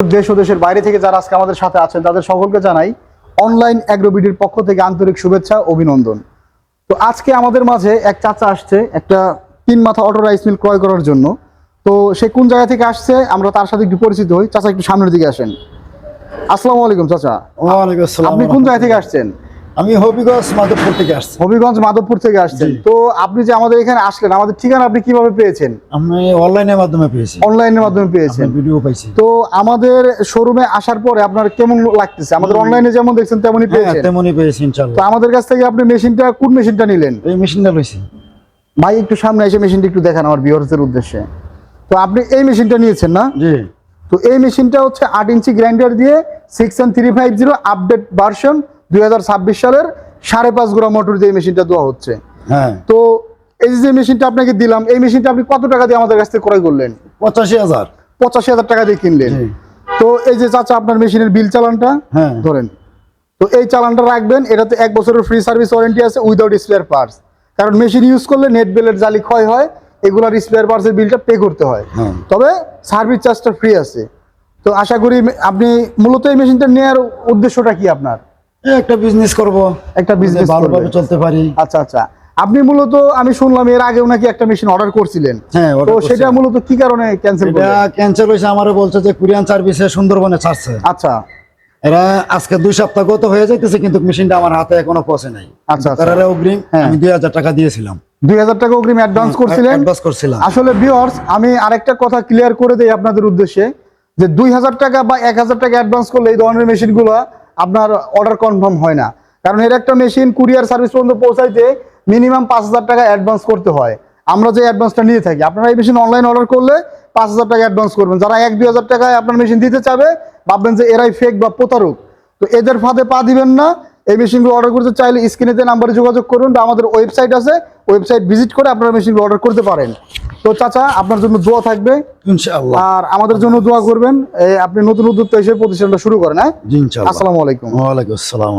দেশ ও দেশের বাইরে থেকে যারা আজকে আমাদের সাথে আছেন তাদের সকলকে জানাই অনলাইন অ্যাগ্রোবিডির পক্ষ থেকে আন্তরিক শুভেচ্ছা অভিনন্দন। তো আজকে আমাদের মাঝে এক চাচা আসছে একটা 3 মাথা অটো রাইস মিল ক্রয় করার জন্য। তো সে কোন জায়গা থেকে আসছে আমরা তার সাথে একটু পরিচিত হই। চাচা একটু সামনের দিকে আসেন। আসসালামু আলাইকুম চাচা। ওয়ালাইকুম আসসালাম। আপনি কোন জায়গা থেকে আসছেন? আমি হবিগঞ্জ মাধবপুর থেকে আসছি। হবিগঞ্জ মাধবপুর থেকে আসছেন। তো আপনি যে আমাদের এখানে আসলেন, আমাদের ঠিকানা আপনি কিভাবে পেয়েছেন? আমি অনলাইনের মাধ্যমে পেয়েছি। অনলাইনের মাধ্যমে পেয়েছেন, ভিডিও পাইছি। তো আমাদের শোরুমে আসার পরে আপনার কেমন লাগতেছে? আমাদের অনলাইনে যেমন দেখছেন তেমনই পেয়েছেন? তেমনই পেয়েছি তো ইনশাআল্লাহ। আমাদের কাছ থেকে আপনি মেশিনটা কোন মেশিনটা নিলেন? এই মেশিনটা লইছি। ভাই একটু সামনে এসে মেশিনটা একটু দেখান আমার ভিউয়ারদের উদ্দেশ্যে। তো আপনি এই মেশিনটা নিয়েছেন না? জি। তো এই মেশিনটা হচ্ছে 8 ইঞ্চি গ্রাইন্ডার দিয়ে 6N350 আপডেট ভার্সন 2026 সালের 5.5 গোড়া মোটর দিয়ে মেশিনটা দেওয়া হচ্ছে। হ্যাঁ। তো এই যে মেশিনটা আপনাকে দিলাম, এই মেশিনটা আপনি কত টাকা দিয়ে আমাদের কাছ থেকে ক্রয় করলেন? 85,000। 85,000 টাকা দিয়ে কিনলেন। তো এই যে চাচা আপনার মেশিনের বিল চালানটা ধরেন, তো এই চালানটা রাখবেন। এটাতে 1 বছরের ফ্রি সার্ভিস ওয়ারেন্টি আছে উইদাউট স্পেয়ার পার্টস। কারণ মেশিন ইউজ করলে নেট বেলের জালি ক্ষয় হয়, এগুলার স্পেয়ার পার্টসের বিলটা পে করতে হয়। তবে সার্ভিস চার্জটা ফ্রি আছে। তো আশা করি আপনি মূলত এই মেশিনটা নেওয়ার উদ্দেশ্যটা কি আপনার? একটা বিজনেস করব, একটা বিজনেস ভালোভাবে চলতে পারি। আচ্ছা আচ্ছা। আপনি মূলত আমি শুনলাম এর আগেও নাকি একটা মেশিন অর্ডার করছিলেন। হ্যাঁ, তো সেটা মূলত কি কারণে ক্যান্সেল করলেন? এটা ক্যান্সেল হয়েছে। আমারে বলছে যে কুরিয়ান সার্ভিসে সুন্দরবনে ছাড়ছে। আচ্ছা। এরা আজকে 2 সপ্তাহ গত হয়ে যাইতেছে, কিন্তু মেশিনটা আমার হাতে এখনো পৌঁছে নাই। আচ্ছা। তারা অগ্রিম আমি 2,000 টাকা দিয়েছিলাম। 2,000 টাকা অগ্রিম অ্যাডভান্স করছিলেন? অ্যাডভান্স করছিলাম। আসলে ভিউয়ার্স, আমি আরেকটা কথা ক্লিয়ার করে দেই আপনাদের উদ্দেশ্যে, যে 2,000 টাকা বা 1,000 টাকা অ্যাডভান্স করলে এই ধরনের মেশিনগুলো আপনার অর্ডার কনফার্ম হয় না। কারণ এর একটা মেশিন কুরিয়ার সার্ভিস পর্যন্ত পৌঁছাইতে মিনিমাম 5,000 টাকা অ্যাডভান্স করতে হয়। আমরা যে অ্যাডভান্সটা নিয়ে থাকি, আপনারা এই মেশিন অনলাইন অর্ডার করলে 5,000 টাকা অ্যাডভান্স করবেন। যারা 1-2,000 টাকায় আপনার মেশিন দিতে চাবে, ভাববেন যে এরাই ফেক বা প্রতারক। তো এদের ফাঁদে পা দিবেন না। এই মেশিনগুলো অর্ডার করতে চাইলে স্ক্রিনে দেওয়া নাম্বারে যোগাযোগ করুন, বা আমাদের ওয়েবসাইট আছে, ওয়েবসাইট ভিজিট করে আপনারা মেশিনগুলো অর্ডার করতে পারেন। তো চাচা আপনার জন্য দোয়া থাকবে ইনশাআল্লাহ, আর আমাদের জন্য দোয়া করবেন। আপনি নতুন উদ্যোক্তা হিসেবে প্রতিষ্ঠানটা শুরু করেন। হ্যাঁ, জি ইনশাআল্লাহ। আসসালামু আলাইকুম। ওয়া আলাইকুম আসসালাম।